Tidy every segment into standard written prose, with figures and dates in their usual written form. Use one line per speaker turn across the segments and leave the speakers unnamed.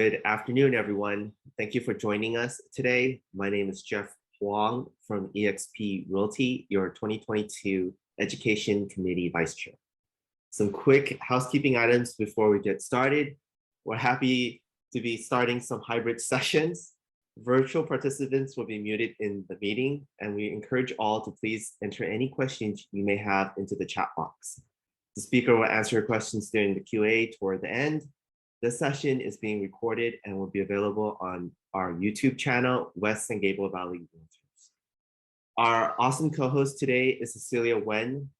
Good afternoon, everyone. Thank you for joining us today. My name is Jeff Huang from eXp Realty, your 2022 Education Committee Vice Chair. Some quick housekeeping items before we get started. We're happy to be starting some hybrid sessions. Virtual participants will be muted in the meeting, and we encourage all to please enter any questions you may have into the chat box. The speaker will answer your questions during the QA toward the end. This session is being recorded and will be available on our YouTube channel, West and Gable Valley Realtors. Our awesome co-host today is Cecilia Wen,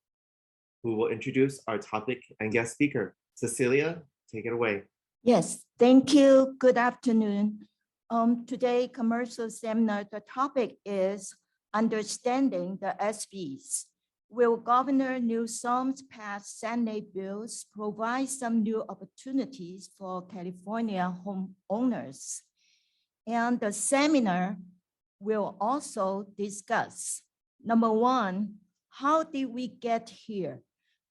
who will introduce our topic and guest speaker. Cecilia, take it away.
Yes, thank you. Good afternoon. Today, commercial seminar, the topic is Understanding the SBs. Will Governor Newsom's past Senate bills provide some new opportunities for California homeowners? And the seminar will also discuss, number one, how did we get here?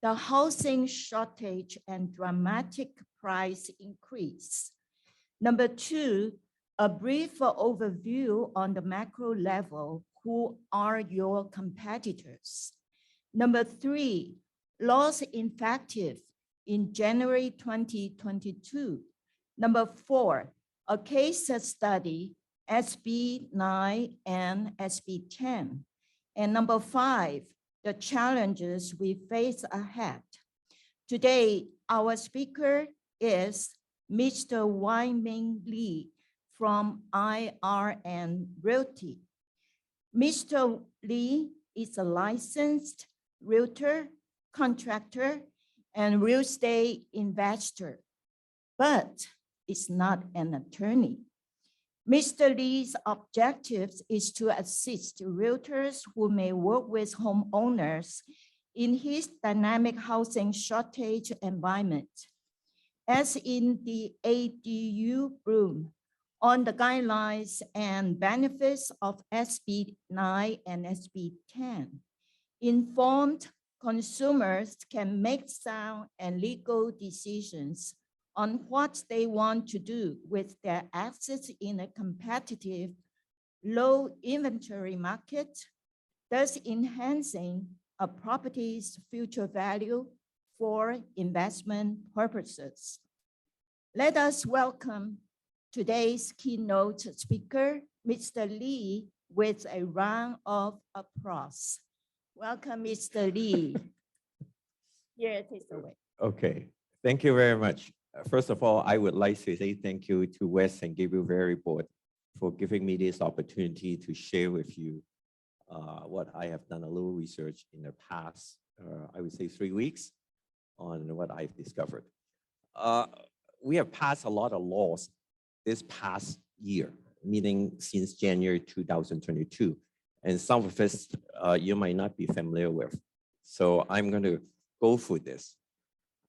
The housing shortage and dramatic price increase. Number two, a brief overview on the macro level. Who are your competitors? Number three, laws effective in January 2022. Number four, a case study, SB 9 and SB 10. And number five, the challenges we face ahead. Today, our speaker is Mr. Wai-Ming Lee from IRN Realty. Mr. Lee is a licensed realtor, contractor, and real estate investor, but is not an attorney. Mr. Lee's objectives is to assist realtors who may work with homeowners in his dynamic housing shortage environment, as in the ADU boom, on the guidelines and benefits of SB 9 and SB 10. Informed consumers can make sound and legal decisions on what they want to do with their assets in a competitive, low inventory market, thus enhancing a property's future value for investment purposes. Let us welcome today's keynote speaker, Mr. Lee, with a round of applause. Welcome, Mr. Lee. Here, take it away.
Okay, thank you very much. First of all, I would like to say thank you to West and Gable Valley Board for giving me this opportunity to share with you what I have done a little research in the past, I would say 3 weeks, on what I've discovered. We have passed a lot of laws this past year, meaning since January 2022. And some of this you might not be familiar with. So I'm going to go through this.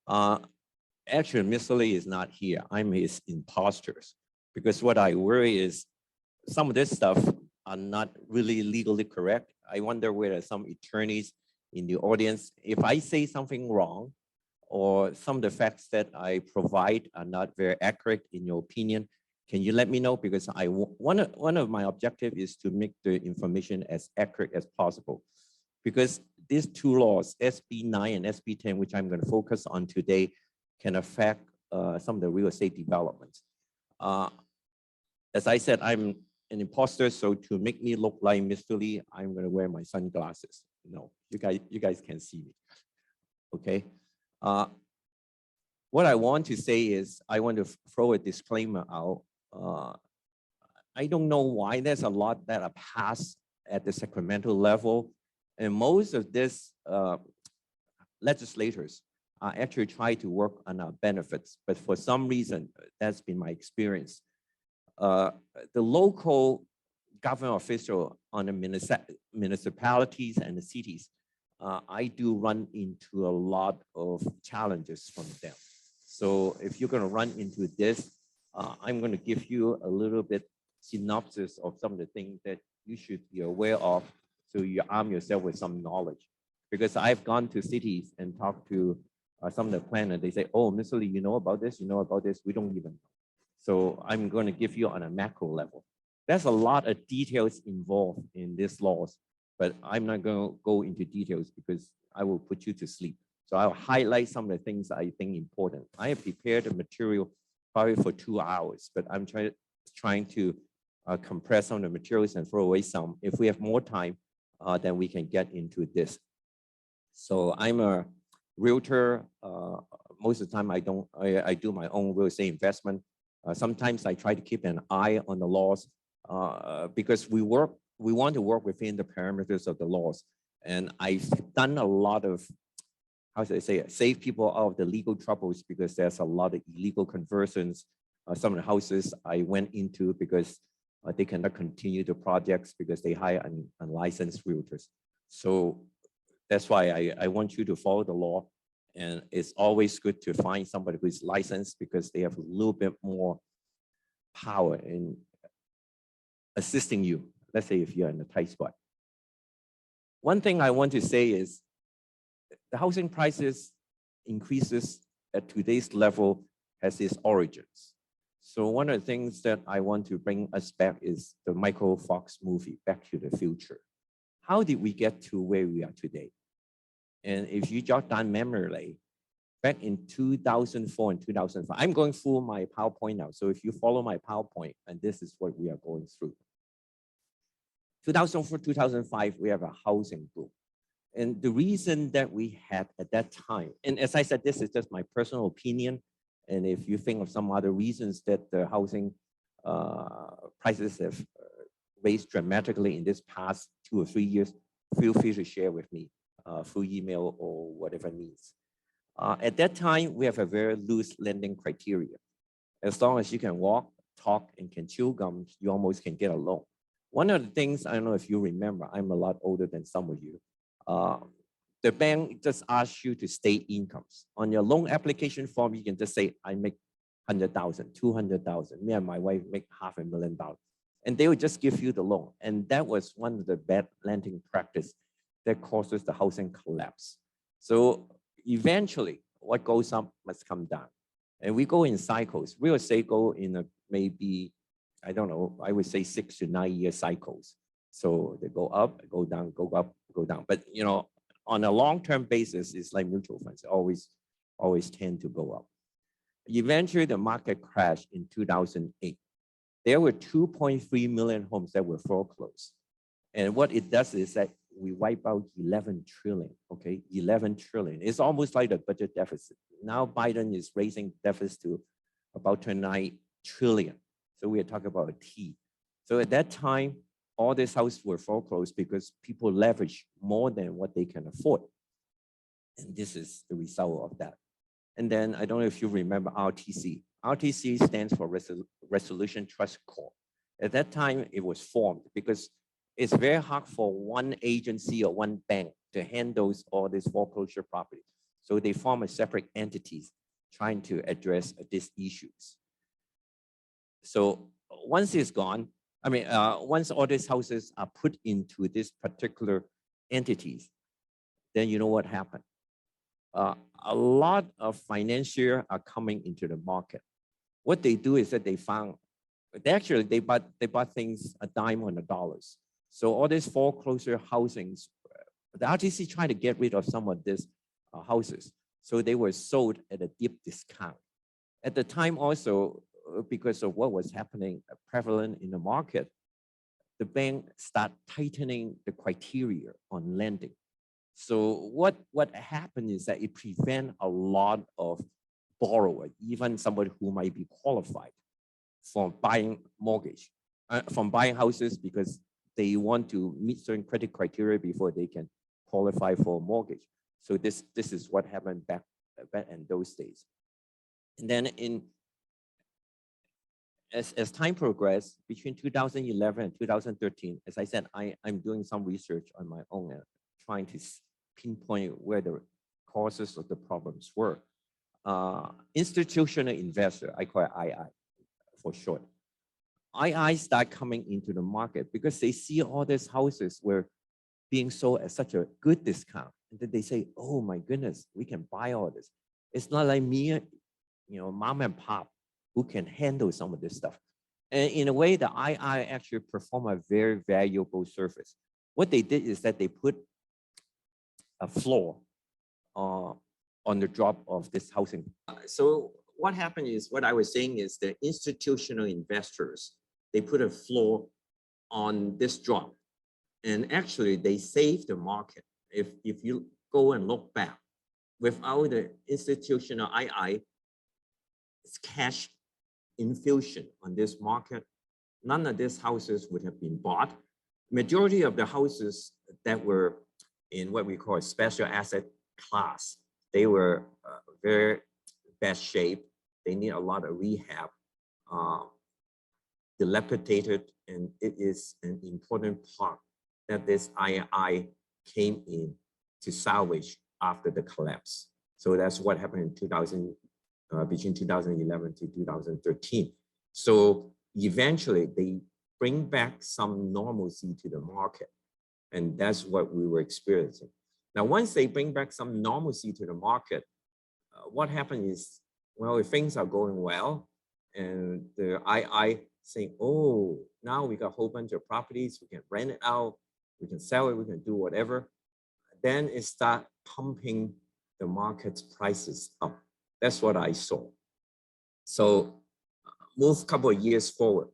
Actually, Mr. Lee is not here. I'm his imposters, because what I worry is some of this stuff are not really legally correct. I wonder whether some attorneys in the audience, if I say something wrong, or some of the facts that I provide are not very accurate in your opinion, can you let me know? Because one of my objectives is to make the information as accurate as possible. Because these two laws, SB 9 and SB 10, which I'm going to focus on today, can affect some of the real estate developments. As I said, I'm an imposter, so to make me look like Mr. Lee, I'm going to wear my sunglasses. No, you guys can see me. Okay. What I want to say is I want to throw a disclaimer out. I don't know why there's a lot that are passed at the Sacramento level, and most of this legislators are actually trying to work on our benefits, but for some reason, that's been my experience. The local government official on the municipalities and the cities, I do run into a lot of challenges from them. So if you're going to run into this, I'm going to give you a little bit synopsis of some of the things that you should be aware of, so you arm yourself with some knowledge. Because I've gone to cities and talked to some of the planners. They say, oh, Mr. Lee, you know about this, we don't even know. So I'm going to give you on a macro level. There's a lot of details involved in these laws, but I'm not going to go into details because I will put you to sleep. So I'll highlight some of the things I think important. I have prepared the material probably for 2 hours, but I'm trying to compress some of the materials and throw away some. If we have more time, then we can get into this. So I'm a realtor. Most of the time, I do my own real estate investment. Sometimes I try to keep an eye on the laws because we want to work within the parameters of the laws. And I've done a lot of, how should I say it, save people out of the legal troubles because there's a lot of illegal conversions. Some of the houses I went into because they cannot continue the projects because they hire unlicensed realtors. So that's why I want you to follow the law. And it's always good to find somebody who is licensed because they have a little bit more power in assisting you. Let's say if you're in a tight spot. One thing I want to say is the housing prices increases at today's level has its origins. So one of the things that I want to bring us back is the Michael Fox movie, Back to the Future. How did we get to where we are today? And if you jot down memory lane, back in 2004 and 2005, I'm going through my PowerPoint now. So if you follow my PowerPoint, and this is what we are going through. 2004, 2005, we have a housing boom. And the reason that we had at that time, and as I said, this is just my personal opinion. And if you think of some other reasons that the housing prices have raised dramatically in this past 2 or 3 years, feel free to share with me through email or whatever means. At that time, we have a very loose lending criteria. As long as you can walk, talk, and can chew gum, you almost can get a loan. One of the things, I don't know if you remember, I'm a lot older than some of you. The bank just asks you to state incomes. On your loan application form, you can just say, I make 100,000, 200,000. Me and my wife make $500,000. And they would just give you the loan. And that was one of the bad lending practice that causes the housing collapse. So eventually, what goes up must come down. And we go in cycles. Real estate go in a maybe, I don't know, I would say 6 to 9 year cycles. So they go up, go down, go up, go down. But you know, on a long-term basis, it's like mutual funds, always tend to go up. Eventually, the market crashed in 2008. There were 2.3 million homes that were foreclosed. And what it does is that we wipe out 11 trillion, okay? 11 trillion. It's almost like a budget deficit. Now Biden is raising deficit to about 29 trillion. So we are talking about a T. So at that time, all these houses were foreclosed because people leverage more than what they can afford. And this is the result of that. And then I don't know if you remember RTC. RTC stands for Resolution Trust Corp. At that time, it was formed because it's very hard for one agency or one bank to handle all these foreclosure properties. So they form a separate entities trying to address these issues. So once it's gone, once all these houses are put into this particular entities, then you know what happened. A lot of financiers are coming into the market. What they do is that they bought things a dime on the dollars. So all these foreclosure housings, the RTC tried to get rid of some of these houses. So they were sold at a deep discount. At the time also, because of what was happening prevalent in the market, the bank started tightening the criteria on lending. So what happened is that it prevents a lot of borrowers, even somebody who might be qualified, from buying mortgage, from buying houses because they want to meet certain credit criteria before they can qualify for a mortgage. So this is what happened back in those days. And then as time progressed, between 2011 and 2013, as I said, I'm doing some research on my own, trying to pinpoint where the causes of the problems were. Institutional investor, I call it II for short. II start coming into the market because they see all these houses were being sold at such a good discount. And then they say, oh my goodness, we can buy all this. It's not like me, mom and pop who can handle some of this stuff. And in a way, the II actually perform a very valuable service. What they did is that they put a floor on the drop of this housing. So what happened is, what I was saying is the institutional investors, they put a floor on this drop. And actually they saved the market. If you go and look back, without the institutional II, it's cash infusion on this market, none of these houses would have been bought. Majority of the houses that were in what we call a special asset class, they were very bad shape. They need a lot of rehab, dilapidated, and it is an important part that this II came in to salvage after the collapse. So that's what happened in between 2011 to 2013. So eventually they bring back some normalcy to the market. And that's what we were experiencing. Now, once they bring back some normalcy to the market, what happened is, well, if things are going well and the II saying, oh, now we got a whole bunch of properties, we can rent it out, we can sell it, we can do whatever, then it start pumping the market's prices up. That's what I saw. So move a couple of years forward.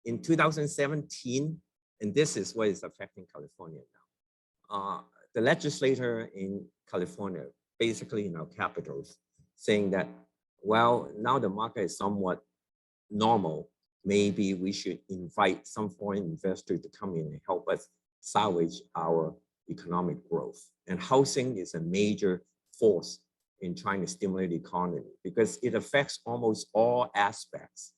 In 2017, and this is what is affecting California now, the legislator in California, basically in our capitals, saying that, well, now the market is somewhat normal. Maybe we should invite some foreign investor to come in and help us salvage our economic growth. And housing is a major force in trying to stimulate the economy because it affects almost all aspects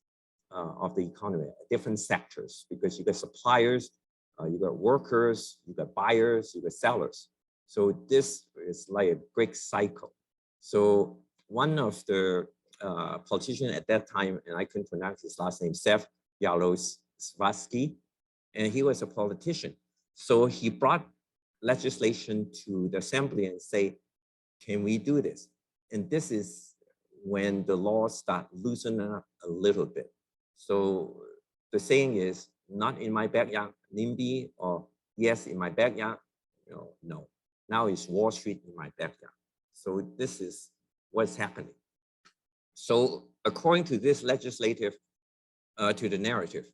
of the economy, different sectors, because you got suppliers, you got workers, you got buyers, you got sellers. So this is like a great cycle. So one of the politicians at that time, and I couldn't pronounce his last name, Seth Yaroslavsky, and he was a politician. So he brought legislation to the assembly and say, can we do this? And this is when the laws start loosening up a little bit. So the saying is, not in my backyard, NIMBY, or yes, in my backyard, no. Now it's Wall Street in my backyard. So this is what's happening. So according to this legislative, to the narrative,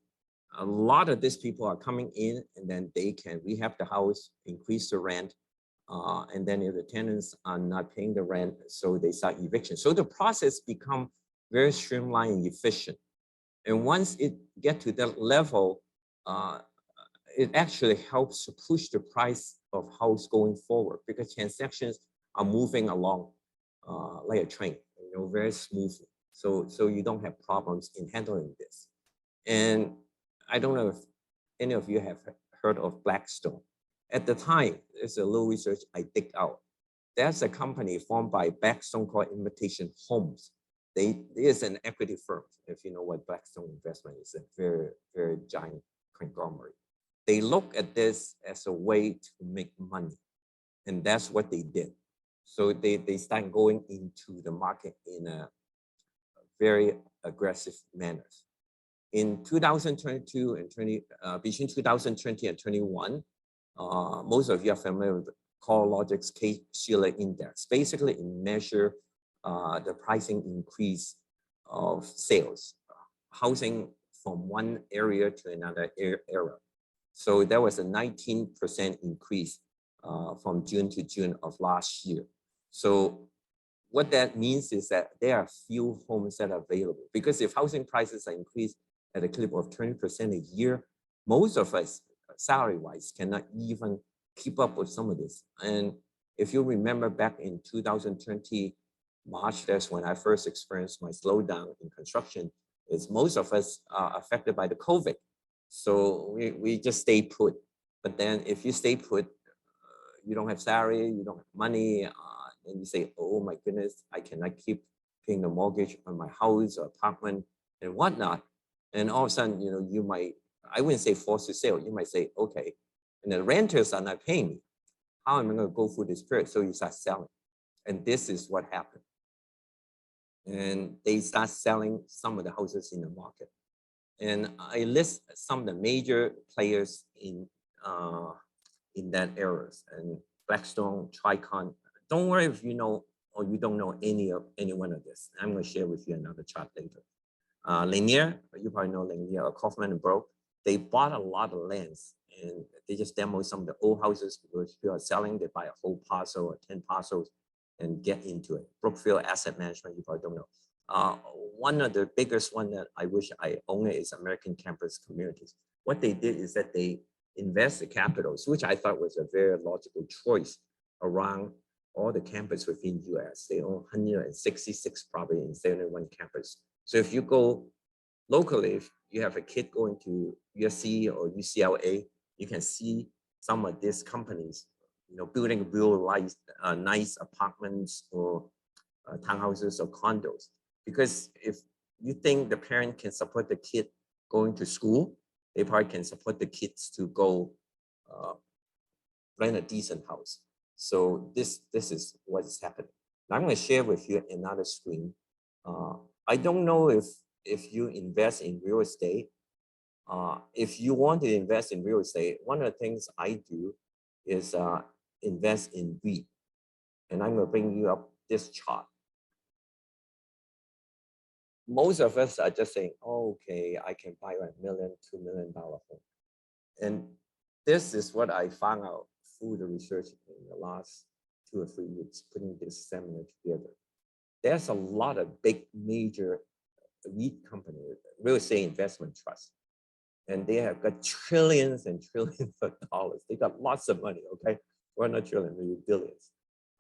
a lot of these people are coming in and then they can rehab the house, increase the rent, and then if the tenants are not paying the rent, so they start eviction. So the process become very streamlined and efficient. And once it get to that level, it actually helps to push the price of house going forward because transactions are moving along like a train, very smoothly. So you don't have problems in handling this. And I don't know if any of you have heard of Blackstone. At the time, there's a little research I dig out. There's a company formed by Blackstone called Invitation Homes. It is an equity firm. If you know what Blackstone investment is, a very, very giant conglomerate. They look at this as a way to make money. And that's what they did. So they start going into the market in a very aggressive manner. In 2022 and between 2020 and 21, most of you are familiar with the CoreLogic's Case-Shiller Index. Basically, it measures the pricing increase of sales, housing from one area to another area. So there was a 19% increase from June to June of last year. So what that means is that there are few homes that are available because if housing prices are increased at a clip of 20% a year, most of us, salary-wise, cannot even keep up with some of this. And if you remember back in 2020, March, that's when I first experienced my slowdown in construction, is most of us are affected by the COVID. So we just stay put. But then if you stay put, you don't have salary, you don't have money, and you say, oh my goodness, I cannot keep paying the mortgage on my house or apartment and whatnot. And all of a sudden, you might, I wouldn't say forced to sell, you might say, okay, and the renters are not paying me. How am I going to go through this period? So you start selling. And this is what happened. and they start selling some of the houses in the market. And I list some of the major players in that areas, and Blackstone, Tricon. Don't worry if you know or you don't know any one of this. I'm going to share with you another chart later. Lanier, you probably know Lanier or Kaufman and Broke. They bought a lot of lands and they just demo some of the old houses because people are selling. They buy a whole parcel or 10 parcels and get into it. Brookfield Asset Management, you probably don't know. One of the biggest one that I wish I owned is American Campus Communities. What they did is that they invest the capitals, which I thought was a very logical choice around all the campus within US. They own 166 property in 71 campus. So if you go locally, if you have a kid going to USC or UCLA, you can see some of these companies, building real nice apartments or townhouses or condos. Because if you think the parent can support the kid going to school, they probably can support the kids to go rent a decent house. So this is what is happening. Now I'm going to share with you another screen. I don't know if you invest in real estate. If you want to invest in real estate, one of the things I do is invest in REIT. And I'm going to bring you up this chart. Most of us are just saying, oh, okay, I can buy $1 million, $2 million home. And this is what I found out through the research in the last 2 or 3 weeks, putting this seminar together. There's a lot of big major REIT companies, real estate investment trusts, and they have got trillions and trillions of dollars. They got lots of money, okay? Well, not trillions, maybe billions.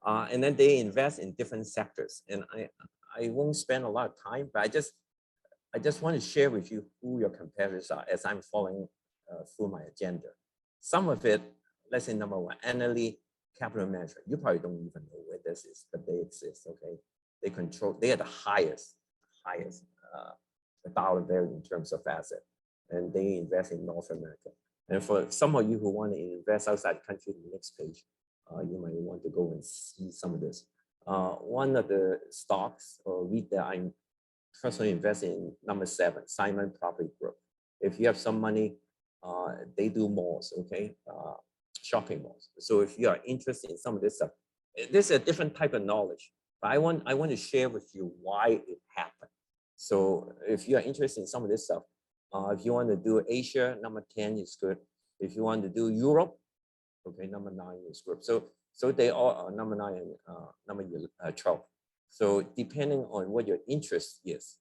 And then they invest in different sectors. And I won't spend a lot of time, but I just want to share with you who your competitors are as I'm following through my agenda. Some of it, let's say number one, Annaly Capital Management. You probably don't even know where this is, but they exist, okay? They are the highest dollar value in terms of asset, and they invest in North America. And for some of you who want to invest outside the country, the next page, you might want to go and see some of this. One of the stocks or REIT that I'm personally invested in, number 7, Simon Property Group. If you have some money, they do malls, okay? Shopping malls. So if you are interested in some of this stuff, this is a different type of knowledge, but I want to share with you why it happened. So if you are interested in some of this stuff, if you want to do Asia, number 10 is good. If you want to do Europe, okay, number 9 is good. So they all are number 9 and number 12. So depending on what your interest is,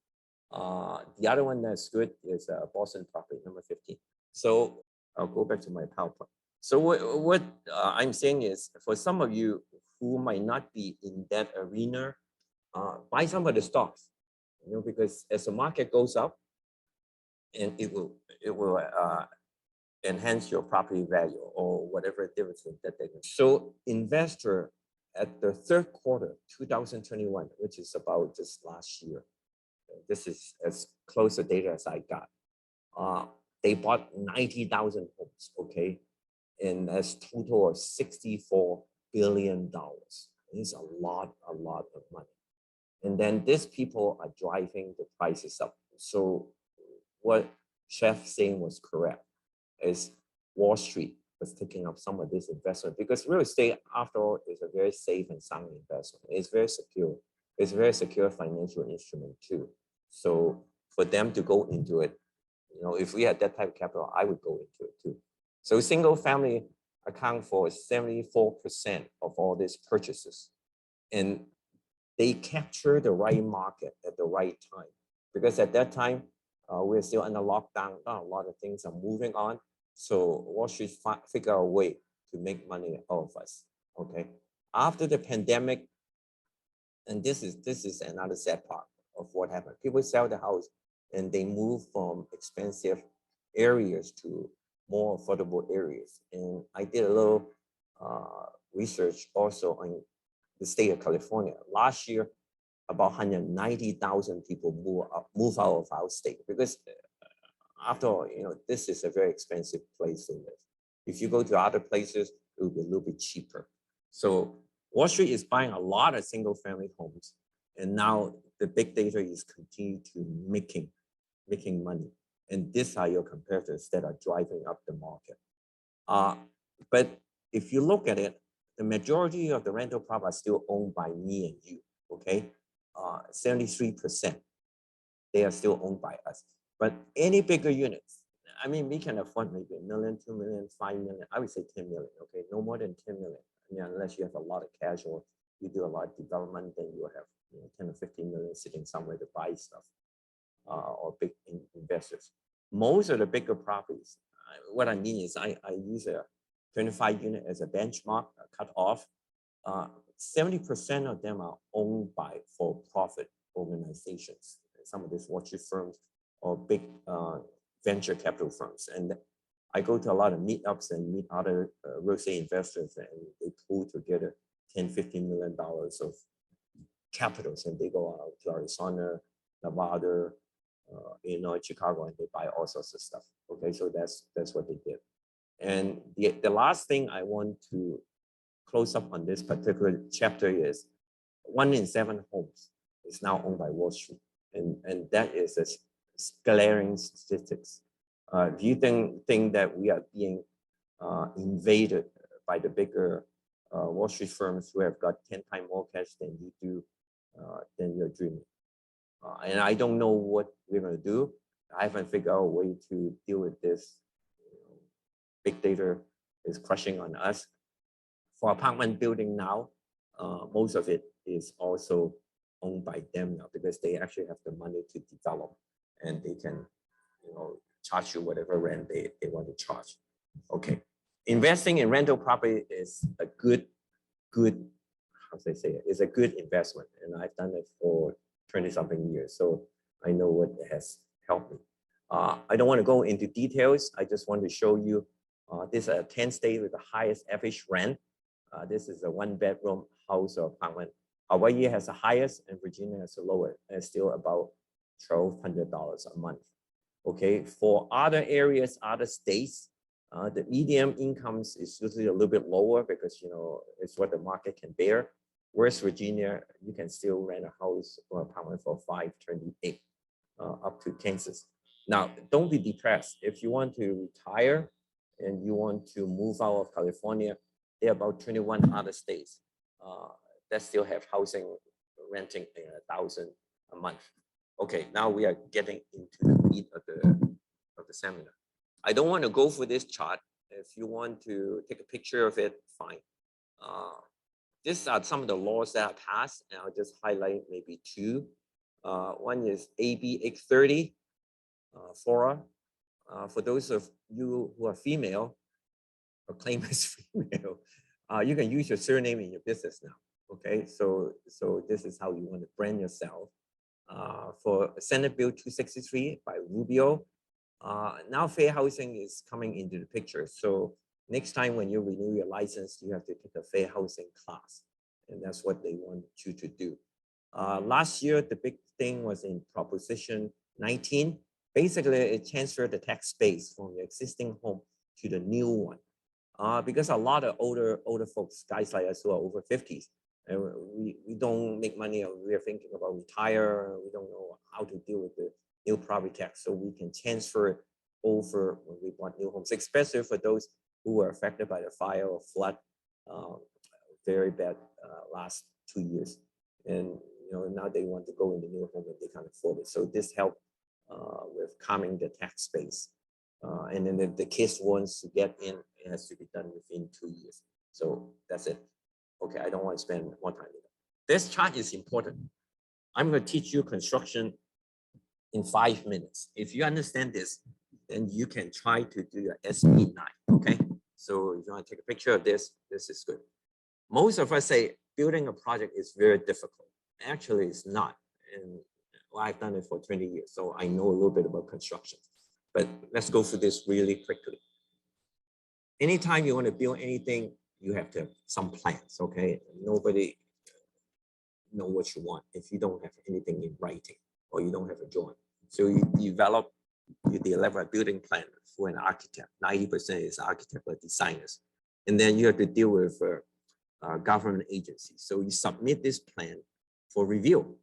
the other one that's good is Boston Property, number 15. So I'll go back to my PowerPoint. So what I'm saying is, for some of you who might not be in that arena, buy some of the stocks, because as the market goes up, and it will enhance your property value or whatever dividend that they do. So investor at the 3rd quarter, 2021, which is about just last year, this is as close a data as I got. They bought 90,000 homes, okay? And that's total of $64 billion. It's a lot of money. And then these people are driving the prices up. So what Chef saying was correct, is Wall Street was taking up some of this investment, because real estate, after all, is a very safe and sound investment. It's very secure. It's a very secure financial instrument too. So for them to go into it, if we had that type of capital, I would go into it too. So single family account for 74% of all these purchases. And they capture the right market at the right time. Because at that time, we're still under lockdown, not a lot of things are moving on. So Wall Street figure out a way to make money out of us, okay? After the pandemic, and this is another sad part of what happened. People sell the house and they move from expensive areas to more affordable areas. And I did a little research also on the state of California. Last year, about 190,000 people move out of our state, because after all, this is a very expensive place to live. If you go to other places, it will be a little bit cheaper. So Wall Street is buying a lot of single family homes, and now the big data is continue to making money. And these are your competitors that are driving up the market. But if you look at it, the majority of the rental property are still owned by me and you, okay? 73%, they are still owned by us. But any bigger units, I mean, we can afford maybe $1 million, $2 million, $5 million, I would say 10 million, okay? No more than 10 million. I mean, unless you have a lot of cash or you do a lot of development, then you will have 10 or 15 million sitting somewhere to buy stuff or big investors. Most of the bigger properties, what I mean is I use a 25 unit as a benchmark, cut off. 70% of them are owned by for-profit organizations. Some of these watcher firms or big venture capital firms. And I go to a lot of meetups and meet other real estate investors, and they pull together $10, $15 million of capitals, and they go out to Arizona, Nevada, Illinois, Chicago, and they buy all sorts of stuff. Okay, so that's what they did. And the last thing I want to close up on this particular chapter is 1 in 7 homes is now owned by Wall Street, and that is a glaring statistics. Do you think that we are being invaded by the bigger Wall Street firms who have got 10 times more cash than you do, than you're dreaming? And I don't know what we're going to do. I haven't figured out a way to deal with this. Big data is crushing on us. For apartment building now, most of it is also owned by them now because they actually have the money to develop, and they can, charge you whatever rent they want to charge. Okay, investing in rental property is a good, how do I say it? It's a good investment, and I've done it for 20-something years, so I know what has helped me. I don't want to go into details. I just want to show you this is a 10 state with the highest average rent. This is a 1-bedroom house or apartment. Hawaii has the highest and Virginia has the lowest, and still about $1,200 a month. Okay, for other areas, other states, the median incomes is usually a little bit lower because it's what the market can bear. Whereas Virginia, you can still rent a house or apartment for $528 up to Kansas. Now, don't be depressed. If you want to retire and you want to move out of California, there are about 21 other states that still have housing renting $1,000 a month. Okay, now we are getting into the meat of the seminar. I don't want to go for this chart. If you want to take a picture of it, fine. These are some of the laws that are passed, and I'll just highlight maybe 2. One is AB 830, FORA. For those of you who are female or claim as female, you can use your surname in your business now. Okay, so this is how you want to brand yourself. For Senate Bill 263 by Rubio, now fair housing is coming into the picture. So next time when you renew your license, you have to take a fair housing class, and that's what they want you to do. Last year, the big thing was in Proposition 19. Basically, it transferred the tax base from the existing home to the new one. Because a lot of older folks, guys like us who are over 50s, and we don't make money, or we are thinking about retire, we don't know how to deal with the new property tax, so we can transfer it over when we bought new homes, especially for those who were affected by the fire or flood, very bad last 2 years. And now they want to go in the new home and they can't afford it. So this helped with calming the tax base. And then if the case wants to get in, it has to be done within 2 years. So that's it. Okay, I don't want to spend more time. This chart is important. I'm going to teach you construction in 5 minutes. If you understand this, then you can try to do your SB9. Okay, so if you want to take a picture of this, this is good. Most of us say building a project is very difficult. Actually, it's not. And I've done it for 20 years, so I know a little bit about construction. But let's go through this really quickly. Anytime you want to build anything, you have to have some plans, okay? Nobody know what you want if you don't have anything in writing or you don't have a drawing. So you deliver a building plan for an architect. 90% is architect or designers. And then you have to deal with government agencies. So you submit this plan for review.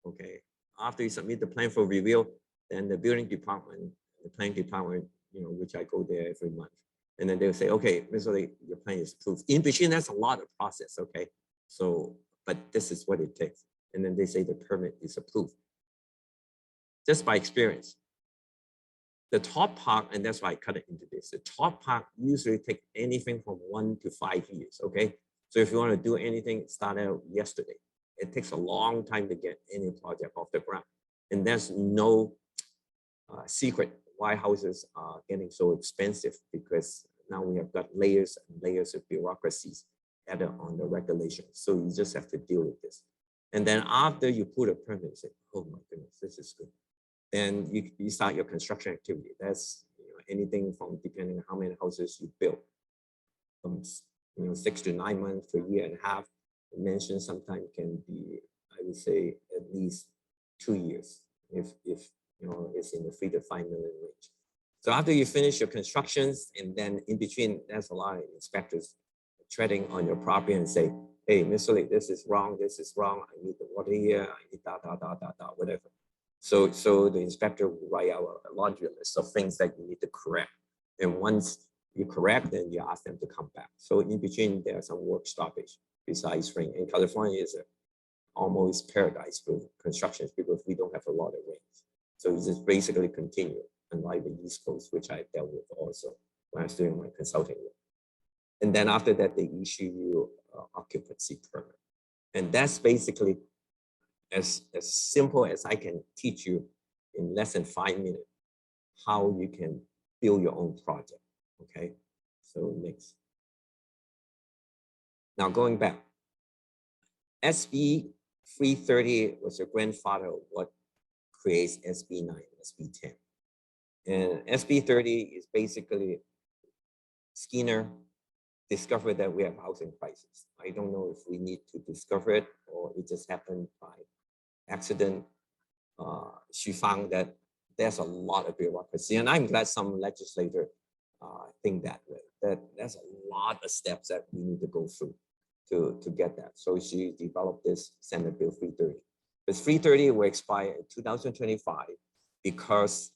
Okay. After you submit the plan for review, then the building department, the planning department, which I go there every month. And then they'll say, okay, Mr. Lee, your plan is approved. In between, that's a lot of process, okay? So, but this is what it takes. And then they say the permit is approved. Just by experience. The top part, and that's why I cut it into this, the top part usually takes anything from 1 to 5 years, okay? So if you want to do anything, start out yesterday. It takes a long time to get any project off the ground. And there's no secret why houses are getting so expensive, because now we have got layers and layers of bureaucracies added on the regulations. So you just have to deal with this. And then after you put a permit, you say, oh my goodness, this is good. Then you start your construction activity. That's anything from, depending on how many houses you build, from 6 to 9 months to a year and a half. I mentioned sometimes can be, I would say, at least 2 years if it's in the 3 to 5 million range. So after you finish your constructions, and then in between, there's a lot of inspectors treading on your property and say, hey, Mr. Lee, this is wrong, I need the water here, I need whatever. So the inspector will write out a laundry list of things that you need to correct. And once you correct, then you ask them to come back. So in between, there's some work stoppage besides rain. And California is almost paradise for construction because we don't have a lot of rain. So you just basically continue, unlike the East Coast, which I dealt with also when I was doing my consulting work. And then after that, they issue you an occupancy permit. And that's basically as simple as I can teach you in less than 5 minutes how you can build your own project. Okay, so next. Now going back, SB 330 was the grandfather of what creates SB 9, SB 10. And SB 30 is basically Skinner discovered that we have housing crisis. I don't know if we need to discover it or it just happened by accident. She found that there's a lot of bureaucracy, and I'm glad some legislators think that way, that there's a lot of steps that we need to go through to get that. So she developed this Senate Bill 330. The 330 will expire in 2025 because,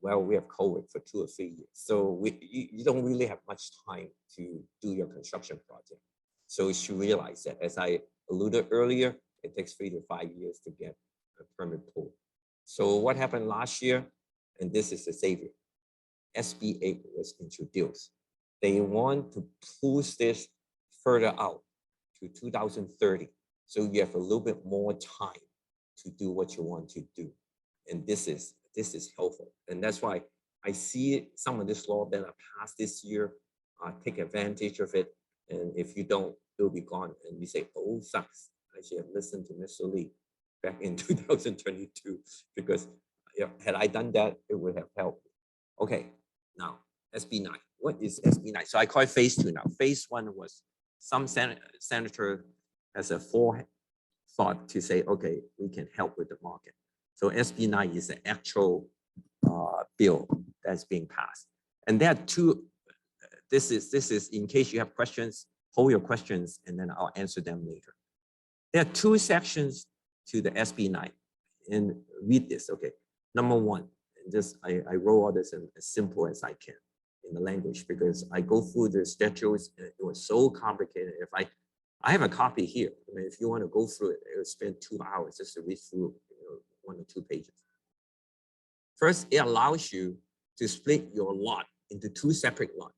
well, we have COVID for 2 or 3 years. So you don't really have much time to do your construction project. So she realized that, as I alluded earlier, it takes 3 to 5 years to get a permit pulled. So what happened last year, and this is the savior, SB 8 was introduced. They want to push this further out to 2030. So you have a little bit more time to do what you want to do. And this is helpful. And that's why I see some of this law that are passed this year, take advantage of it. And if you don't, it'll be gone. And you say, oh, sucks. I should have listened to Mr. Lee back in 2022, because had I done that, it would have helped. Okay, now SB 9. What is SB 9? So I call it phase 2 now. Phase 1 was some senator has a forethought to say, okay, we can help with the market. So SB 9 is the actual bill that's being passed. And there are two, this is in case you have questions, hold your questions and then I'll answer them later. There are 2 sections to the SB 9, and read this, okay? Number 1, just I wrote all this in as simple as I can in the language, because I go through the statutes and it was so complicated. If I have a copy here. I mean, if you want to go through it, it will spend 2 hours just to read through 1 or 2 pages. First, it allows you to split your lot into 2 separate lots.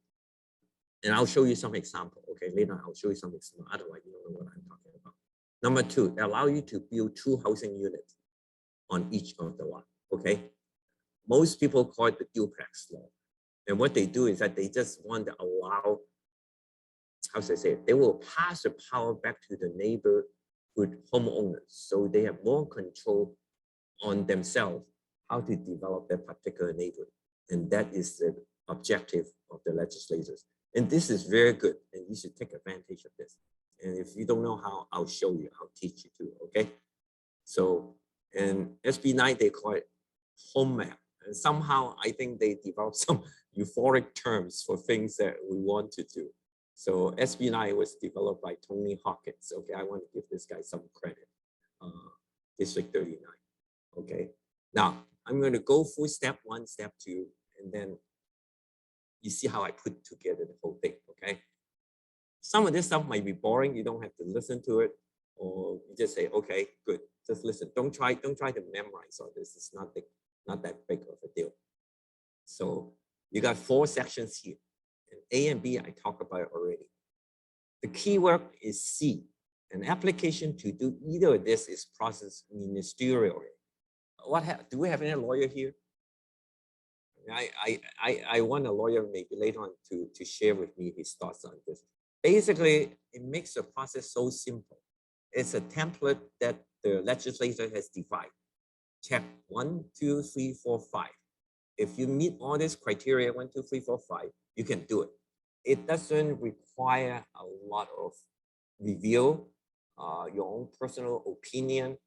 And I'll show you some example. Okay, later I'll show you some example. Otherwise, you don't know what I'm talking about. Number 2, allow you to build 2 housing units on each of the lot. Okay, most people call it the duplex law. And what they do is that they just want to allow, how should I say it? They will pass the power back to the neighborhood homeowners, so they have more control on themselves how to develop their particular neighborhood. And that is the objective of the legislators. And this is very good, and you should take advantage of this. And if you don't know how, I'll show you, I'll teach you too, okay? So, and SB 9, they call it home map. And somehow I think they developed some euphoric terms for things that we want to do. So SB 9 was developed by Tony Hawkins. Okay, I want to give this guy some credit. District 39. Okay. Now I'm going to go through step 1, step 2, and then you see how I put together the whole thing. Okay. Some of this stuff might be boring. You don't have to listen to it, or you just say, okay, good. Just listen. Don't try to memorize all this. It's not that big of a deal. So you got 4 sections here. And A and B, I talked about it already. The keyword is C. An application to do either of this is processed ministerially. Do we have any lawyer here? I want a lawyer maybe later on to share with me his thoughts on this. Basically, it makes the process so simple. It's a template that the legislature has defined. Check 1, 2, 3, 4, 5. If you meet all these criteria, 1, 2, 3, 4, 5, you can do it. It doesn't require a lot of review, your own personal opinion.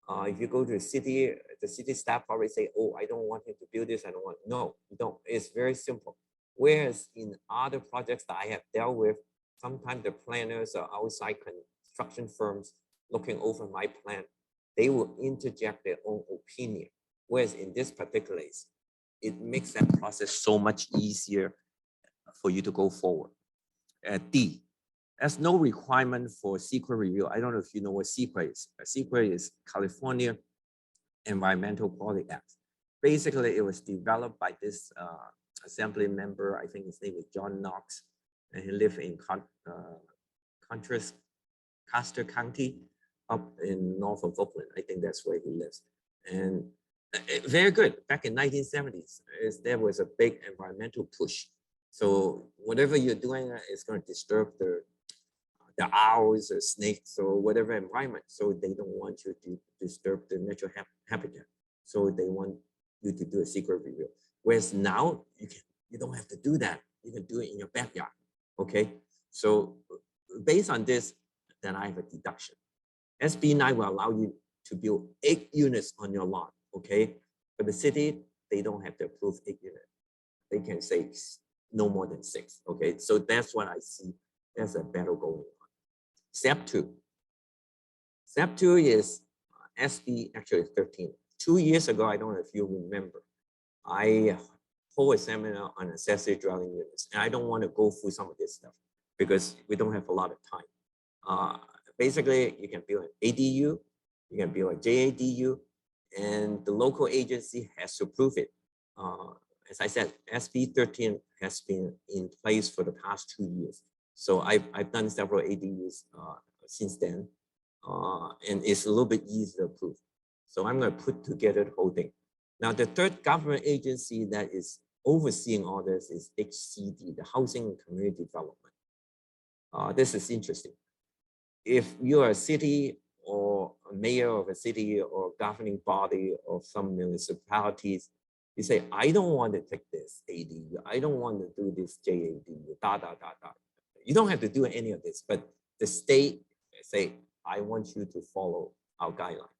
If you go to the city staff probably say, oh, I don't want him to build this. I don't want, no, you don't. It's very simple. Whereas in other projects that I have dealt with, sometimes the planners or outside construction firms looking over my plan, they will interject their own opinion. Whereas in this particular case, it makes that process so much easier for you to go forward. D, there's no requirement for secret review. I don't know if you know what secret is. Secret is California Environmental Quality Act. Basically, it was developed by this assembly member. I think his name is John Knox, and he lived in Custer County up in north of Oakland. I think that's where he lives. And very good. Back in 1970s, there was a big environmental push. So whatever you're doing is going to disturb the owls or snakes or whatever environment. So they don't want you to disturb the natural habitat. So they want you to do a secret review. Whereas now you don't have to do that. You can do it in your backyard. Okay. So based on this, then I have a deduction. SB 9 will allow you to build 8 units on your lot. Okay. But the city, they don't have to approve 8 units. They can say no more than 6. Okay. So that's what I see as a battle going on. Step 2. Step 2 is SB actually 13. 2 years ago, I don't know if you remember, I hold a seminar on accessory dwelling units. And I don't want to go through some of this stuff because we don't have a lot of time. Basically, you can build an ADU, you can build a JADU, and the local agency has to approve it. As I said, SB 13 has been in place for the past 2 years. So I've done several ADUs since then, and it's a little bit easier to approve. So I'm going to put together the whole thing. Now, the third government agency that is overseeing all this is HCD, the Housing and Community Development. This is interesting. If you are a city or a mayor of a city or governing body of some municipalities, you say, I don't want to take this ADU. I don't want to do this JADU, You don't have to do any of this, but the state say, I want you to follow our guideline.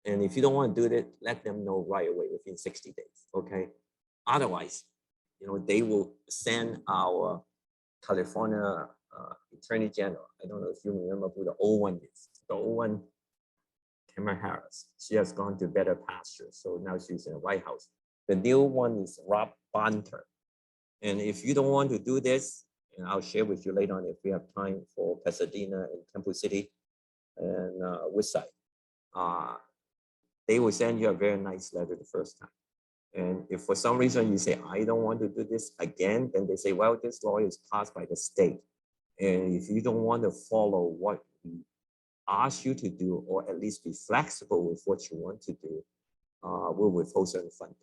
And if you don't want to do it, let them know right away within 60 days, okay? Otherwise, they will send our California Attorney General. I don't know if you remember who the old one is. The old one, Kamala Harris. She has gone to better pastures, so now she's in the White House. The new one is Rob Bonter. And if you don't want to do this, and I'll share with you later on if we have time for Pasadena and Temple City and Woodside. They will send you a very nice letter the first time. And if for some reason you say, I don't want to do this again, then they say, well, this law is passed by the state. And if you don't want to follow what we ask you to do, or at least be flexible with what you want to do, we'll withhold certain funding.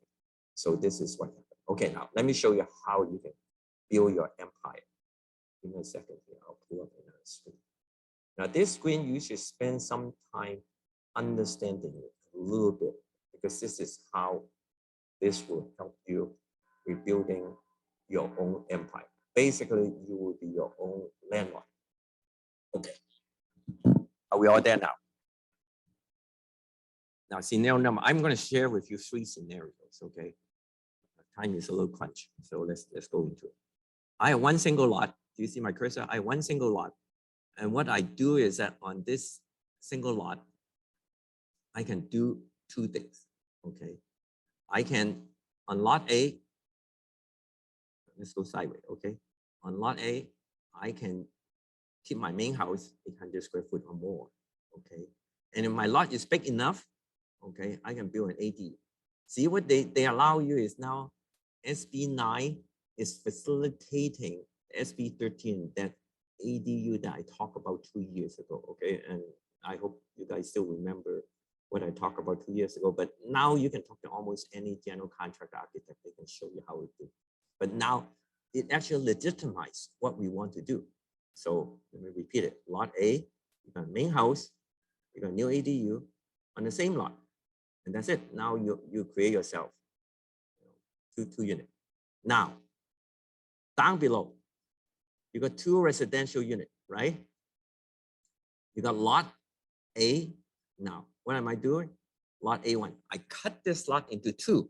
So this is what happened. Okay, now let me show you how you can build your empire. Give me a second here, I'll pull up another screen. Now this screen, you should spend some time understanding it a little bit, because this is how this will help you rebuilding your own empire. Basically, you will be your own landlord. Okay, are we all there now? Now, scenario number, I'm going to share with you 3 scenarios, okay? Time is a little crunch, so let's go into it. I have one single lot. Do you see my cursor? I have one single lot. And what I do is that on this single lot, I can do two things, okay? I can, on lot A, let's go sideways, okay? On lot A, I can keep my main house 800 square foot or more, okay? And if my lot is big enough, okay, I can build an ADU. See what they allow you is now SB 9 is facilitating SB 13, that ADU that I talked about 2 years ago, okay? And I hope you guys still remember what I talked about 2 years ago, but now you can talk to almost any general contract architect, they can show you how it do. But now it actually legitimizes what we want to do. So let me repeat it. Lot A, you got main house, you got new ADU on the same lot. And that's it. Now you create yourself two units. Now, down below, you got 2 residential units, right? You got lot A. Now, what am I doing? Lot A1. I cut this lot into 2.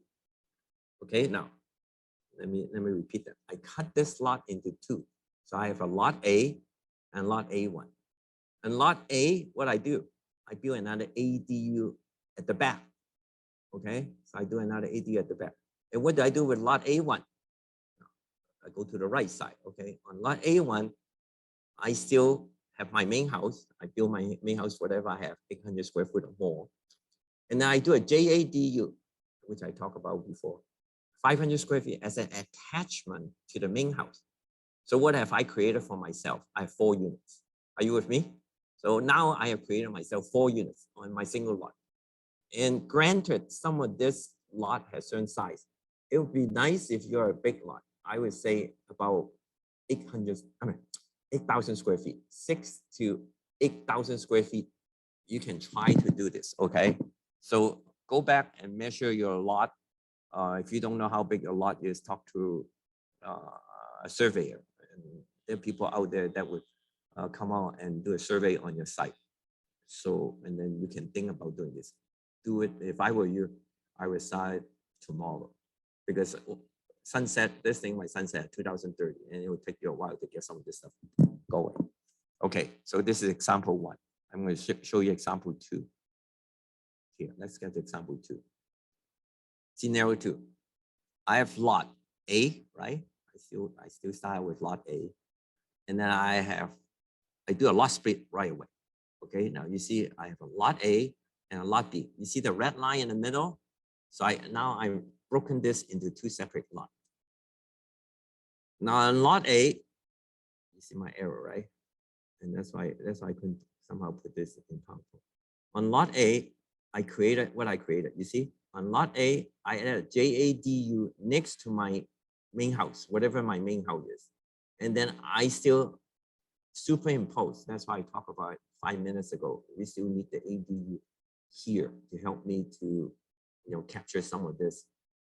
Okay, now let me repeat that. I cut this lot into 2. So I have a lot A and lot A1. And lot A, what I do? I build another ADU at the back. Okay, so I do another ADU at the back. And what do I do with lot A1? I go to the right side. Okay, on lot A1, I still have my main house. I build my main house, whatever I have, 800 square foot or more. And then I do a JADU, which I talked about before, 500 square feet as an attachment to the main house. So what have I created for myself? I have 4 units. Are you with me? So now I have created myself 4 units on my single lot. And granted, some of this lot has certain size. It would be nice if you're a big lot. I would say about 8,000 square feet, 6 to 8,000 square feet. You can try to do this, okay? So go back and measure your lot. If you don't know how big your lot is, talk to a surveyor. And there are people out there that would come out and do a survey on your site. So, and then you can think about doing this. Do it. If I were you, I would start tomorrow, because sunset, this thing might sunset 2030, and it will take you a while to get some of this stuff going. Okay, so this is example 1. I'm going to show you example 2. Here, let's get to example 2. Scenario 2. I have lot A, right? I still start with lot A, and then I do a lot split right away. Okay, now you see I have a lot A and a lot B. You see the red line in the middle? So now I've broken this into 2 separate lots. Now on lot A, you see my arrow, right? And that's why I couldn't somehow put this in PowerPoint. On lot A, I created what I created. You see, on lot A, I added a JADU next to my main house, whatever my main house is. And then I still superimpose. That's why I talked about it 5 minutes ago. We still need the ADU here to help me to, capture some of this.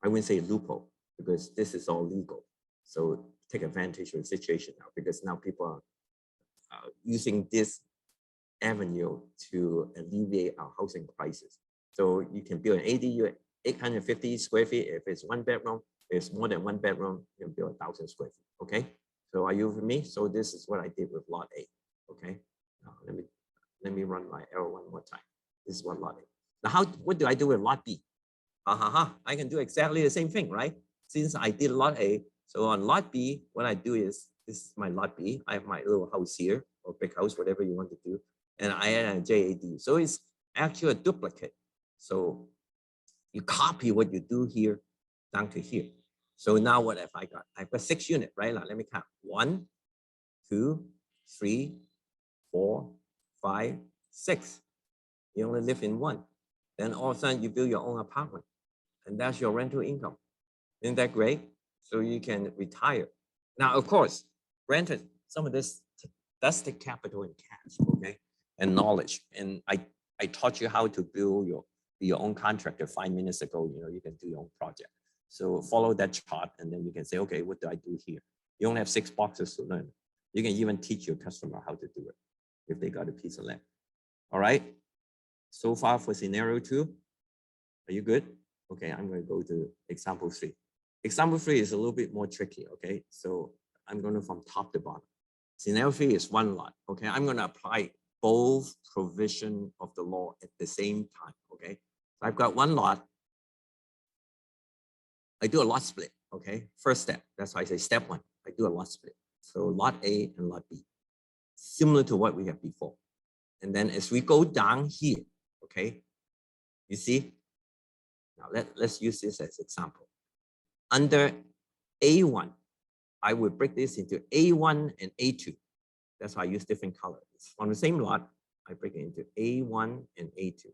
I wouldn't say loophole, because this is all legal. So take advantage of the situation now, because now people are using this avenue to alleviate our housing crisis. So you can build an ADU at 850 square feet. If it's 1 bedroom, if it's more than 1 bedroom, you can build 1,000 square feet. Okay. So are you with me? So this is what I did with lot A. Okay. Now let me run my arrow one more time. This is what lot A. Now what do I do with lot B? I can do exactly the same thing, right? Since I did lot A, so on lot B, what I do is, this is my lot B. I have my little house here, or big house, whatever you want to do. And I add a JAD. So it's actually a duplicate. So you copy what you do here down to here. So now what have I got? I've got 6 units, right? Now let me count. 1, 2, 3, 4, 5, 6. You only live in 1. Then all of a sudden you build your own apartment, and that's your rental income. Isn't that great? So you can retire. Now, of course, granted, some of this does take capital in cash, okay, and knowledge. And I taught you how to build your own contractor 5 minutes ago. You can do your own project. So follow that chart, and then you can say, okay, what do I do here? You only have 6 boxes to learn. You can even teach your customer how to do it if they got a piece of land. All right. So far for scenario 2, are you good? Okay, I'm going to go to example 3. Example 3 is a little bit more tricky. Okay, so I'm going to from top to bottom. Scenario 3 is 1 lot. Okay, I'm going to apply both provision of the law at the same time. okay? So I've got one lot. I do a lot split, okay? First step, that's why I say step one, I do a lot split. So lot A and lot B, similar to what we have before. And then as we go down here, okay, you see, now let's use this as example. Under A1, I will break this into A1 and A2. That's why I use different colors. On the same lot, I break it into A1 and A2.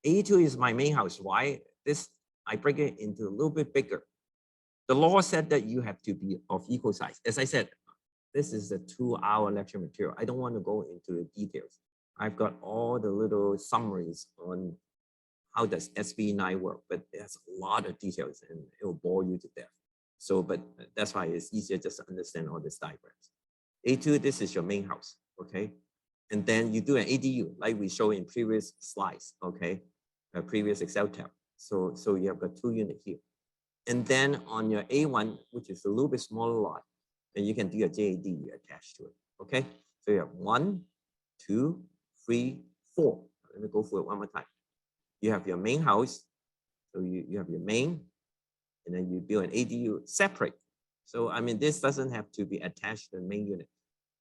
A2 is my main house. Why? This, I break it into a little bit bigger. The law said that you have to be of equal size. As I said, this is a 2-hour lecture material. I don't want to go into the details. I've got all the little summaries on how does SB9 work, but there's a lot of details and it will bore you to death. So, but that's why it's easier just to understand all these diagrams. A2, this is your main house, okay? And then you do an ADU, like we showed in previous slides, okay? Previous Excel tab. So you have got 2 units here. And then on your A1, which is a little bit smaller lot, then you can do a JAD attached to it, okay? So you have 1, 2, 3, 4. Let me go through it one more time. You have your main house, so you have your main, and then you build an ADU separate. So, I mean, this doesn't have to be attached to the main unit.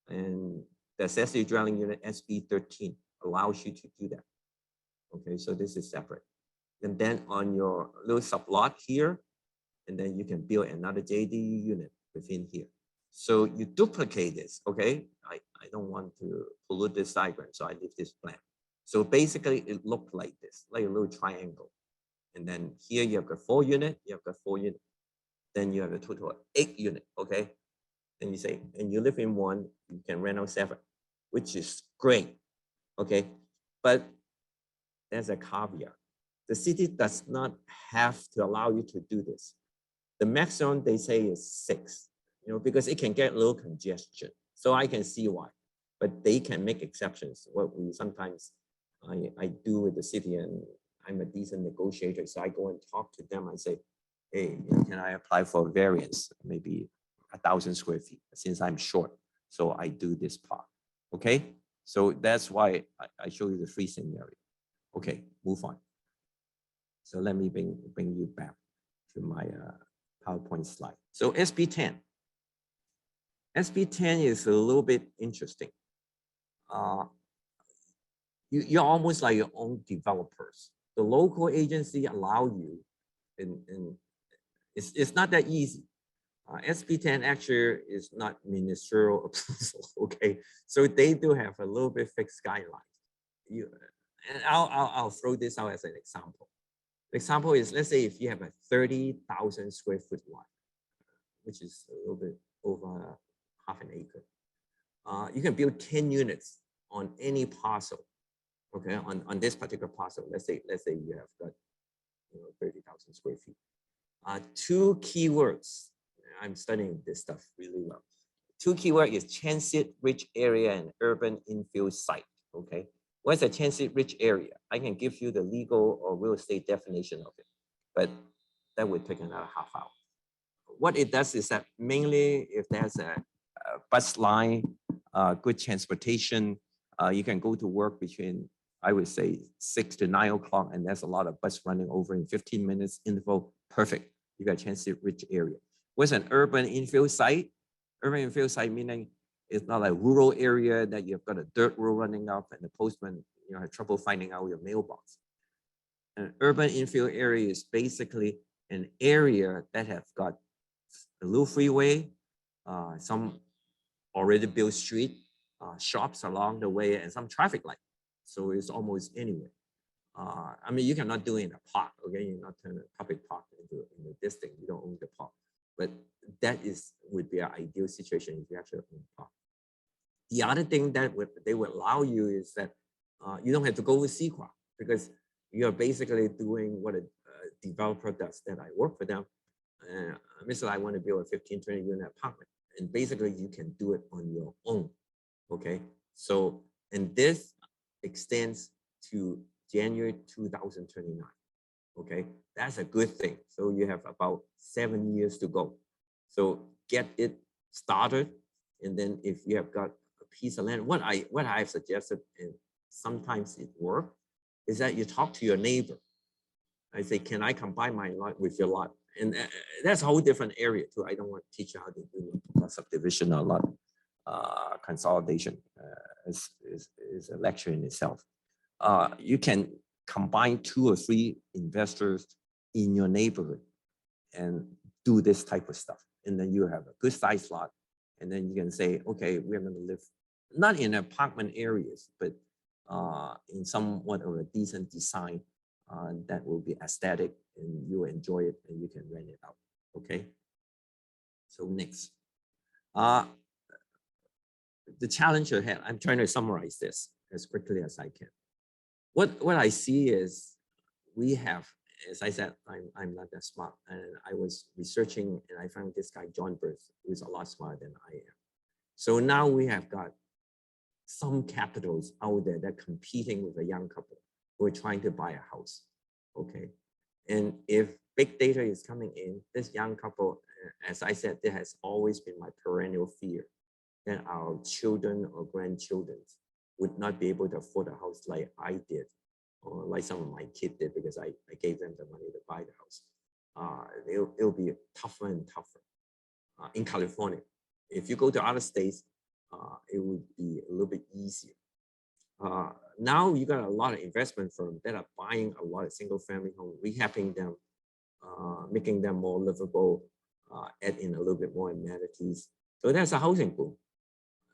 And the accessory dwelling unit SB13 allows you to do that. Okay, so this is separate. And then on your little sublot here, and then you can build another JDU unit within here. So you duplicate this, okay? I don't want to pollute this diagram, so I leave this blank. So basically it looked like this, like a little triangle. And then here you have got 4 units, you have got 4 units. Then you have a total of 8 units, okay? And you say, and you live in one, you can rent out 7, which is great, okay? But there's a caveat. The city does not have to allow you to do this. The maximum they say is 6, you know, because it can get a little congestion. So I can see why, but they can make exceptions. What we sometimes, I do with the city, and I'm a decent negotiator. So I go and talk to them. I say, hey, can I apply for variance? Maybe 1,000 square feet, since I'm short. So I do this part, okay? So that's why I show you the 3 scenario. Okay, move on. So let me bring you back to my PowerPoint slide. So SB10. SB10 is a little bit interesting. You're almost like your own developers. The local agency allow you, and it's not that easy. SB10 actually is not ministerial approval, okay? So they do have a little bit fixed guidelines. And I'll throw this out as an example. The example is, let's say if you have a 30,000 square foot lot, which is a little bit over half an acre. You can build 10 units on any parcel, okay? On this particular parcel, let's say you have got 30,000 square feet. 2 keywords. I'm studying this stuff really well. 2 keywords is transit-rich area and urban infill site, okay? What's a transit-rich area? I can give you the legal or real estate definition of it, but that would take another half hour. What it does is that mainly if there's a bus line, good transportation, you can go to work between, I would say, 6 to 9 o'clock, and there's a lot of bus running over in 15 minutes interval, perfect. You got a transit-rich area. What's an urban infill site? Urban infill site meaning it's not like rural area that you've got a dirt road running up and the postman have trouble finding out your mailbox. An urban infill area is basically an area that have got a little freeway, some already built street, shops along the way, and some traffic light. So it's almost anywhere. I mean, you cannot do it in a park, okay? You're not turning a public park into this thing. You don't own the park. But that would be an ideal situation if you actually own a park. The other thing that they would allow you is that you don't have to go with CEQA, because you're basically doing what a developer does, that I work for them. Mr. I want to build a 15, 20 unit apartment. And basically you can do it on your own, okay? So, and this extends to January 2029, okay? That's a good thing. So you have about 7 years to go. So get it started. And then if you have got a piece of land, what I've suggested, and sometimes it works, is that you talk to your neighbor. I say, can I combine my lot with your lot? And that's a whole different area too. I don't want to teach you how to do subdivision or lot consolidation. Is a lecture in itself. You can combine 2 or 3 investors in your neighborhood and do this type of stuff. And then you have a good size lot. And then you can say, okay, we're going to live not in apartment areas, but in somewhat of a decent design that will be aesthetic and you enjoy it and you can rent it out. Okay. So next. The challenge ahead, I'm trying to summarize this as quickly as I can. What I see is we have, as I said, I'm not that smart. And I was researching and I found this guy, John Burns, who's a lot smarter than I am. So now we have got some capitals out there that are competing with a young couple who are trying to buy a house. Okay. And if big data is coming in, this young couple, as I said, there has always been my perennial fear that our children or grandchildren would not be able to afford a house like I did, or like some of my kids did, because I gave them the money to buy the house. It'll be tougher and tougher in California. If you go to other states, it would be a little bit easier. Now you got a lot of investment firms that are buying a lot of single family homes, rehabbing them, making them more livable, add in a little bit more amenities. So that's a housing boom.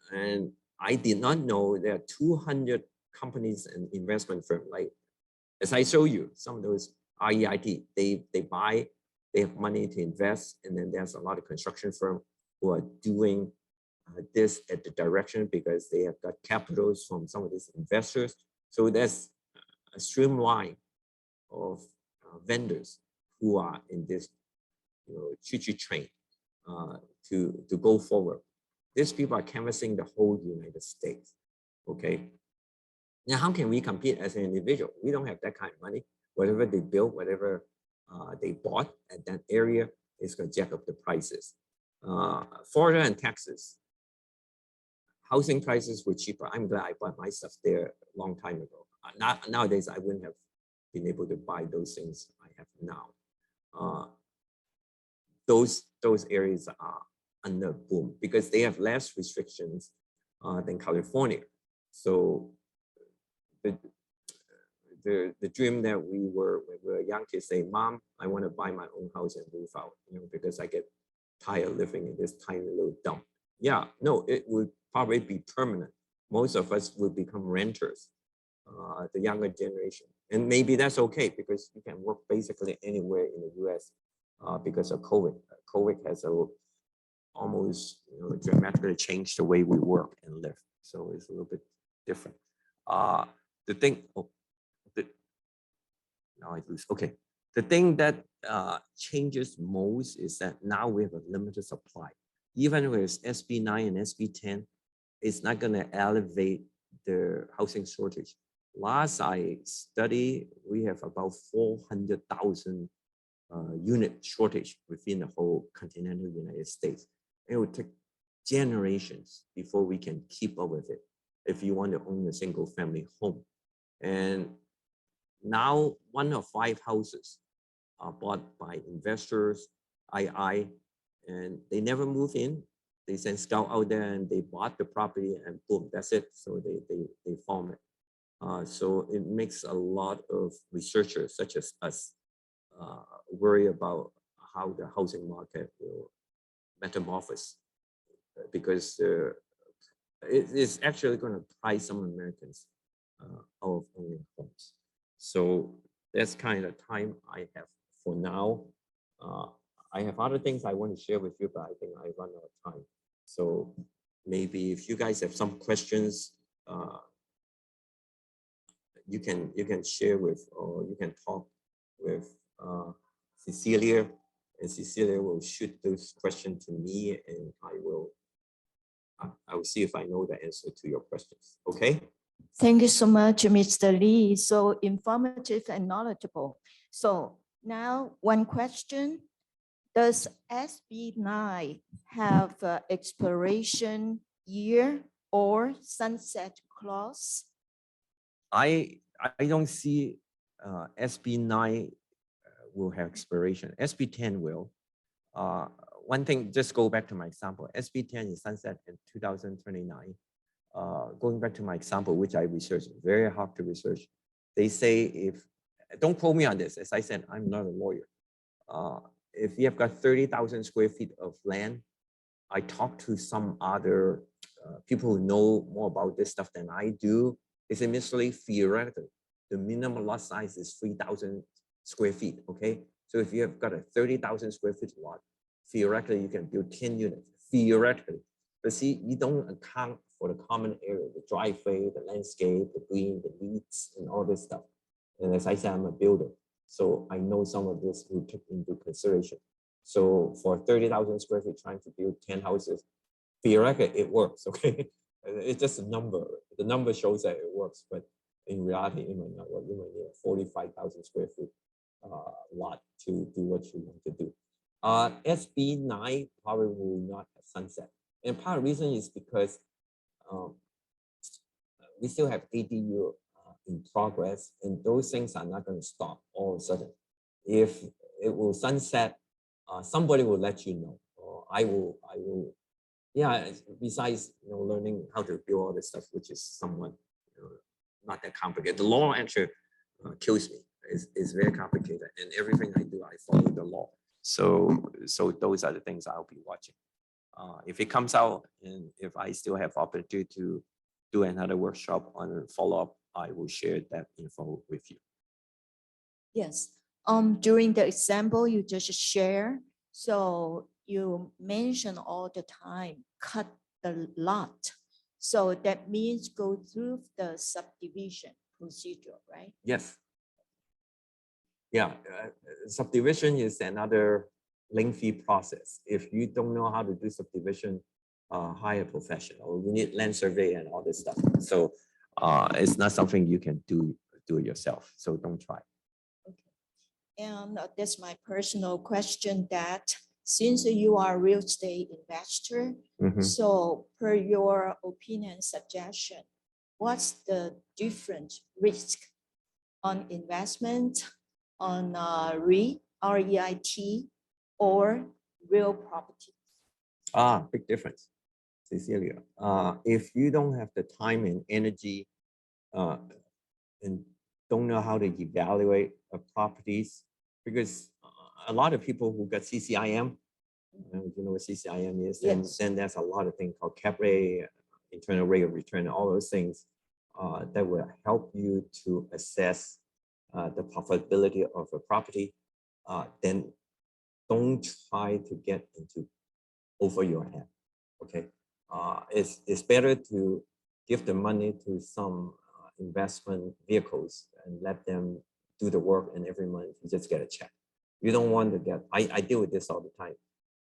And I did not know there are 200 companies and investment firms, like, as I show you, some of those REIT, they buy, they have money to invest, and then there's a lot of construction firms who are doing this at the direction because they have got capitals from some of these investors. So there's a streamline of vendors who are in this, choo-choo train to go forward. These people are canvassing the whole United States. Okay. Now, how can we compete as an individual? We don't have that kind of money. Whatever they built, whatever they bought at that area is going to jack up the prices. Florida and Texas, housing prices were cheaper. I'm glad I bought my stuff there a long time ago. Nowadays, I wouldn't have been able to buy those things I have now. Those areas are under boom because they have less restrictions than California. So the dream that we were when we were young kids say, Mom, I want to buy my own house and move out, because I get tired of living in this tiny little dump. Yeah, no, it would probably be permanent. Most of us will become renters, the younger generation. And maybe that's okay because you can work basically anywhere in the US because of COVID. COVID has almost dramatically changed the way we work and live. So it's a little bit different. The thing, now I lose. Okay. The thing that changes most is that now we have a limited supply. Even with SB 9 and SB 10, it's not going to elevate the housing shortage. Last I studied, we have about 400,000 unit shortage within the whole continental United States. It will take generations before we can keep up with it if you want to own a single family home. And now 1 of 5 houses are bought by investors, and they never move in. They send scout out there and they bought the property and boom, that's it. So they farm it. So it makes a lot of researchers such as us worry about how the housing market will metamorphose because it's actually going to price some Americans out of owning homes. So that's kind of time I have for now. I have other things I want to share with you, but I think I run out of time. So maybe if you guys have some questions, you can share with, or you can talk with Cecilia, and Cecilia will shoot those questions to me, and I will see if I know the answer to your questions. Okay.
Thank you so much, Mr. Lee. So informative and knowledgeable. So now one question. Does SB 9 have an expiration year or sunset clause?
I I don't see SB9 will have expiration. SB10 will. One thing, just go back to my example. SB10 is sunset in 2029. Going back to my example, which I researched, very hard to research. They say if, don't quote me on this, as I said, I'm not a lawyer. If you have got 30,000 square feet of land, I talked to some other people who know more about this stuff than I do. It's initially theoretical. The minimum lot size is 3,000 square feet, okay? So if you have got a 30,000 square feet lot, theoretically, you can build 10 units, theoretically. But see, you don't account for the common area, the driveway, the landscape, the green, the weeds, and all this stuff. And as I said, I'm a builder, so I know some of this we took into consideration. So for 30,000 square feet, trying to build 10 houses, theoretically, it works, okay? It's just a number. The number shows that it works, but in reality, it might not work. You might need a 45,000 square foot lot to do what you want to do. SB9 probably will not have sunset. And part of the reason is because we still have ADU in progress, and those things are not going to stop all of a sudden. If it will sunset, somebody will let you know, or I will. Yeah, besides learning how to build all this stuff, which is somewhat not that complicated. The law actually kills me. It's very complicated, and everything I do, I follow the law. So those are the things I'll be watching. If it comes out, and if I still have opportunity to do another workshop on follow-up, I will share that info with you.
Yes. During the example you just share, so you mention all the time, cut the lot. So that means go through the subdivision procedure, right?
Yes. Yeah, subdivision is another lengthy process. If you don't know how to do subdivision, hire a professional. You need land survey and all this stuff. So it's not something you can do yourself. So don't try.
Okay. And that's my personal question, that since you are a real estate investor, so per your opinion, suggestion, what's the different risk on investment on REIT or real property?
Big difference, Cecilia. If you don't have the time and energy and don't know how to evaluate properties, because a lot of people who got CCIM, you know what CCIM is,
Yes.
then there's a lot of things called cap rate, internal rate of return, all those things that will help you to assess the profitability of a property. Then don't try to get into over your head. Okay, it's better to give the money to some investment vehicles and let them do the work, and every month you just get a check. You don't want to get, I deal with this all the time.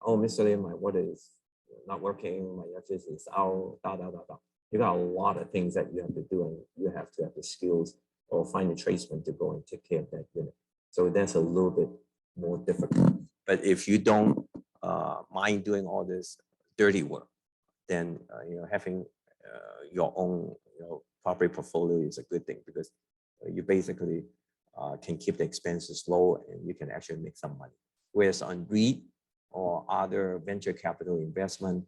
Oh, Mr. Lee, my water is not working, my electricity is out, You got a lot of things that you have to do, and you have to have the skills or find a tradesman to go and take care of that unit. So that's a little bit more difficult. But if you don't mind doing all this dirty work, then having your own property portfolio is a good thing, because you basically can keep the expenses low and you can actually make some money. Whereas on REIT or other venture capital investment,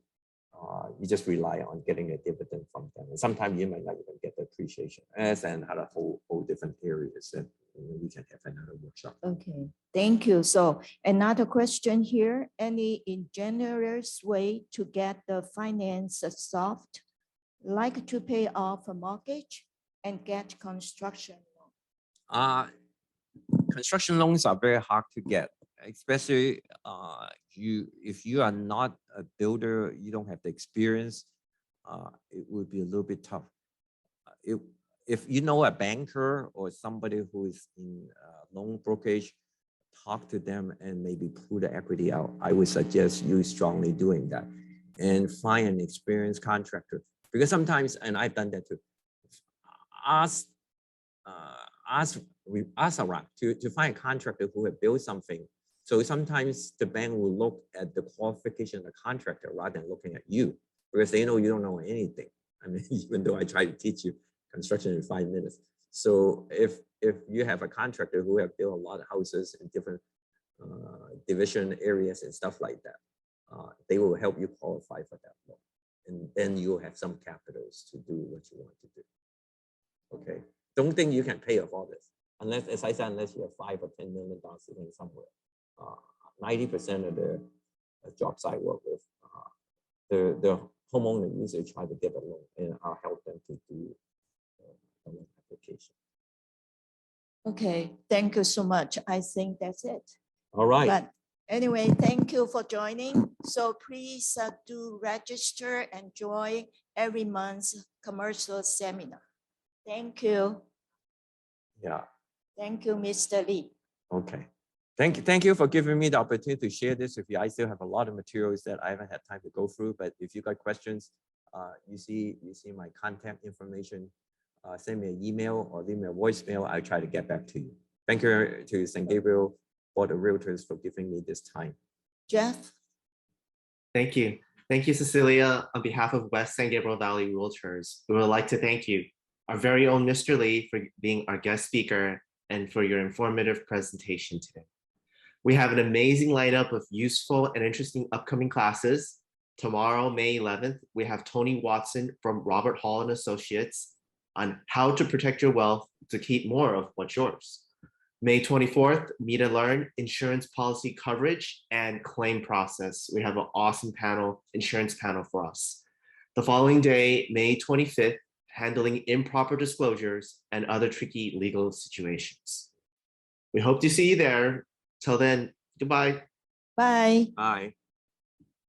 you just rely on getting a dividend from them. And sometimes you might not even get the appreciation. As another whole different areas that we can have another workshop.
Okay, thank you. So another question here, any ingenious way to get the finance soft, like to pay off a mortgage and get construction loan?
Construction loans are very hard to get, especially if you are not a builder, you don't have the experience, it would be a little bit tough. If you know a banker or somebody who is in loan brokerage, talk to them and maybe pull the equity out. I would suggest you strongly doing that, and find an experienced contractor, because sometimes, and I've done that too, ask around to find a contractor who have built something. So sometimes the bank will look at the qualification of the contractor rather than looking at you, because they know you don't know anything. I mean, even though I try to teach you construction in 5 minutes. So if you have a contractor who have built a lot of houses in different division areas and stuff like that, they will help you qualify for that loan. And then you'll have some capitals to do what you want to do. Okay. Don't think you can pay off all this. Unless, as I said, unless you have $5 or $10 million sitting somewhere. 90% of the jobs I work with, the homeowner usually try to get a loan, and I'll help them to do the loan application.
Okay, thank you so much. I think that's it.
All right.
But anyway, thank you for joining. So please do register and join every month's commercial seminar. Thank you.
Yeah.
Thank you, Mr. Lee.
Okay. Thank you for giving me the opportunity to share this with you. I still have a lot of materials that I haven't had time to go through, but if you got questions, you see my contact information. Send me an email or leave me a voicemail. I'll try to get back to you. Thank you to San Gabriel Board of Realtors for giving me this time.
Jeff?
Thank you. Thank you, Cecilia. On behalf of West San Gabriel Valley Realtors, we would like to thank you, our very own Mr. Lee, for being our guest speaker and for your informative presentation today. We have an amazing lineup of useful and interesting upcoming classes. Tomorrow, May 11th, we have Tony Watson from Robert Hall and Associates on how to protect your wealth to keep more of what's yours. May 24th, meet and learn insurance policy coverage and claim process. We have an awesome panel, insurance panel for us. The following day, May 25th, handling improper disclosures and other tricky legal situations. We hope to see you there. Till then, goodbye.
Bye.
Bye.